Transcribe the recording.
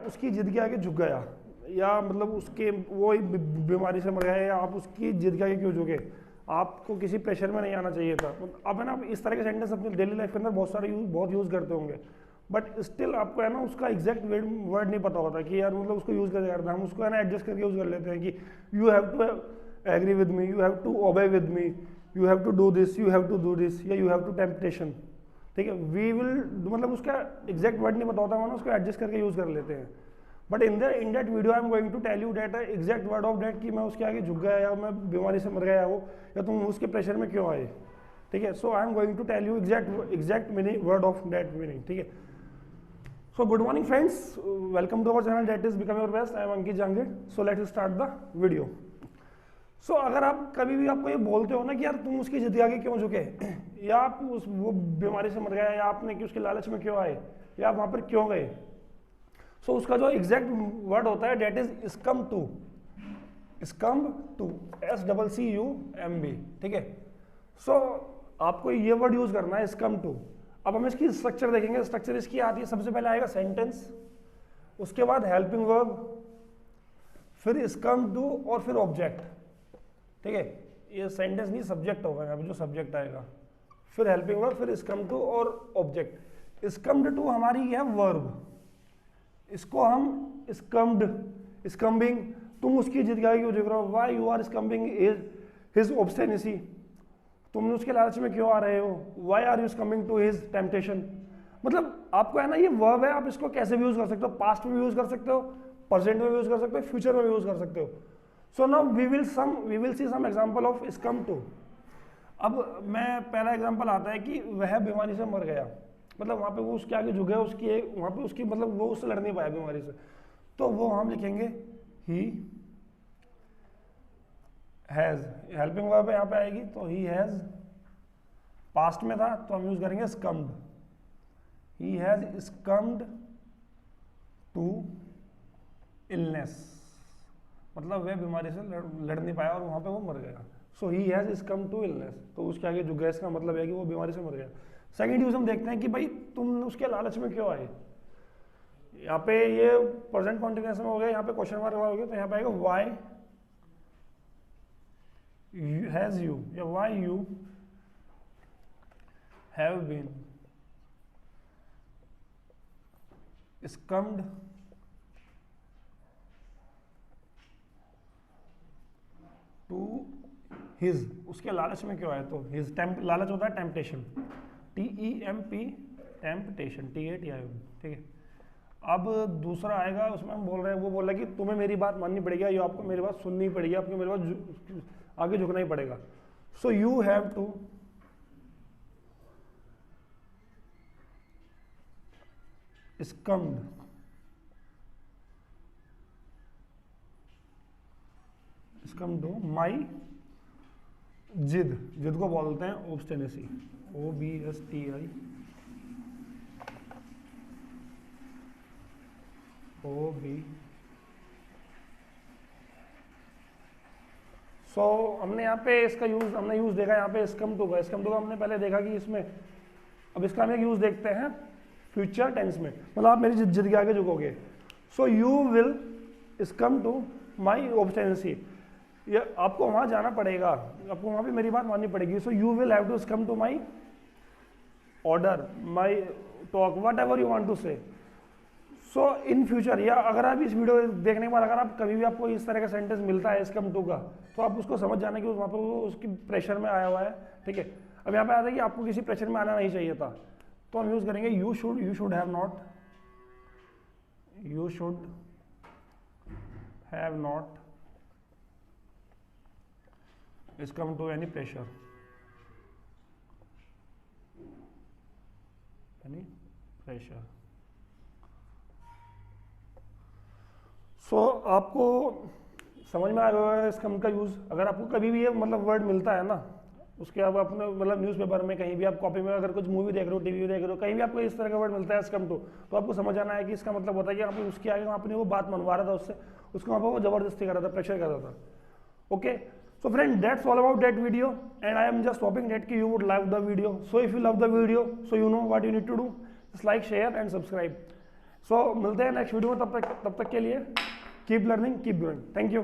उसकी जिद के आगे झुक गया, या मतलब उसके वो बीमारी से मर गया, या आप उसकी जिद के आगे क्यों झुके, आपको किसी प्रेशर में नहीं आना चाहिए था। अब है ना, इस तरह के सेंटेंस अपनी डेली लाइफ के अंदर बहुत सारे बहुत यूज़ करते होंगे, बट स्टिल आपको है ना उसका एग्जैक्ट वर्ड नहीं पता होता कि यार मतलब उसको यूज़ कैसे करना है। हम उसको है ना एडजस्ट करके यूज़ कर लेते हैं कि you have to agree with me, you have to obey with me, you have to do this, you have to do this, या यू हैव टू टेम्पटेशन। ठीक है, वी विल मतलब उसका एग्जैक्ट वर्ड नहीं पता होता, हम उसको एडजस्ट करके यूज़ कर लेते हैं। But in that video I am going to tell you that exact word of that कि मैं उसके आगे झुक गया, या मैं बीमारी से मर गया हो, या तुम उसके प्रेशर में क्यों आए। ठीक है, so I am going to tell you exact meaning word of that meaning. ठीक है, so good morning friends, welcome to our channel that is become your best. I am Ankit Jangir. So let's start the video. So अगर आप कभी भी आपको ये बोलते हो ना कि यार तुम उसकी जिद के आगे क्यों झुके, या आप वो बीमारी से मर गया, या आपने कि उसके लालच में क्यों आए, या आप वहाँ पर क्यों गए, सो उसका जो एग्जैक्ट वर्ड होता है that is succumb to, SCCUMB। ठीक है, सो आपको ये वर्ड यूज करना है, स्कम टू। अब हम इसकी स्ट्रक्चर देखेंगे। स्ट्रक्चर इसकी आती है, सबसे पहले आएगा सेंटेंस, उसके बाद हेल्पिंग वर्ब, फिर स्कम टू, और फिर ऑब्जेक्ट। ठीक है, ये सेंटेंस नहीं सब्जेक्ट होगा यहाँ पे, जो सब्जेक्ट आएगा, फिर हेल्पिंग वर्ब, फिर स्कम टू और ऑब्जेक्ट। स्कम्ड टू हमारी है वर्ब, इसको हम स्कम्बिंग, तुम उसकी जिद के आगे क्यों झुक रहे हो, why you are succumbing his obstinacy, तुम उसके लालच में क्यों आ रहे हो, why are you succumbing to his temptation. मतलब आपको है ना ये वर्ब है, आप इसको कैसे भी यूज कर सकते हो, पास्ट में भी यूज कर सकते हो, प्रेजेंट में भी यूज कर सकते हो, फ्यूचर में भी यूज कर सकते हो। So now we will see some example of succumb to. अब मैं पहला एग्जांपल आता है कि वह बीमारी से मर गया, मतलब वहाँ पे वो उसके आगे झुक गया, उसकी वहाँ पे उसकी मतलब वो उससे लड़ नहीं पाया बीमारी से, तो वो हम लिखेंगे ही हैज। हेल्पिंग वर्ब यहाँ पे आएगी तो ही हैज, पास्ट में था तो हम यूज करेंगे स्कम्ड, ही हैज स्कम्ड टू इलनेस, मतलब वह बीमारी से लड़ नहीं पाया और वहाँ पे वो मर गया। सो ही हैज स्कम्ड टू इलनेस, तो उसके आगे झुक गया, इसका मतलब है कि वो बीमारी से मर गया। सेकेंड यूज हम देखते हैं कि भाई तुम उसके लालच में क्यों आए। यहाँ पे ये प्रेजेंट कॉन्टिन्यूएशन में हो गया, यहाँ पे क्वेश्चन मार्क हो गया, तो यहाँ पे आएगा व्हाई हैज यू, या why you have been succumbed to his, उसके लालच में क्यों आए, तो हिज लालच होता है टेम्पटेशन, TEMP, टेम्पटेशन, TATION। ठीक है, अब दूसरा आएगा, उसमें हम बोल रहे हैं, वो बोल रहा है कि तुम्हें मेरी बात माननी पड़ेगी, या आपको मेरी बात सुननी पड़ेगी, आपको मेरी बात आगे झुकना ही पड़ेगा। So you have to succumb to my जिद, जिद को बोलते हैं ऑब्स्टेनेसी, OBSTI सो हमने यहाँ पे इसका हमने यूज देखा यहाँ पे स्कम टू का। स्कम टू का हमने पहले देखा कि इसमें, अब इसका हम एक यूज देखते हैं फ्यूचर टेंस में, मतलब आप मेरी जिद के आगे झुकोगे। So you will succumb to my obstinacy, ये आपको वहां जाना पड़ेगा, आपको वहां पे मेरी बात माननी पड़ेगी। So you will have to come to my order, my talk, whatever you want to say. So in future, या अगर आप इस वीडियो देखने के बाद अगर आप कभी भी आपको इस तरह का सेंटेंस मिलता है स्कम टू का, तो आप उसको समझ जाना कि वहाँ पर वो उसकी प्रेशर में आया हुआ है। ठीक है, अब यहाँ पे आता है कि आपको किसी प्रेशर में आना नहीं चाहिए था, तो हम यूज करेंगे you should have not is come to any pressure, सो आपको समझ में आ गया है इसका का यूज। अगर आपको कभी भी ये मतलब वर्ड मिलता है ना, उसके आप अपने मतलब न्यूज़पेपर में, कहीं भी आप कॉपी में अगर कुछ मूवी देख रहे हो, टीवी देख रहे हो, कहीं भी आपको इस तरह का वर्ड मिलता है स्कम टू, तो आपको समझ आना है कि इसका मतलब होता है कि आप उसके आगे आपने वो बात मनवा रहा था उससे, उसको वहाँ पर वो जबरदस्ती कर रहा था, प्रेशर कर रहा था। Okay, so friend, that's all about that video, and I am just hoping that you would love the video. So if you love the video, so you know what you need to do, just like, share and subscribe. सो मिलते हैं next video में, तब तक के लिए keep learning keep growing. Thank you.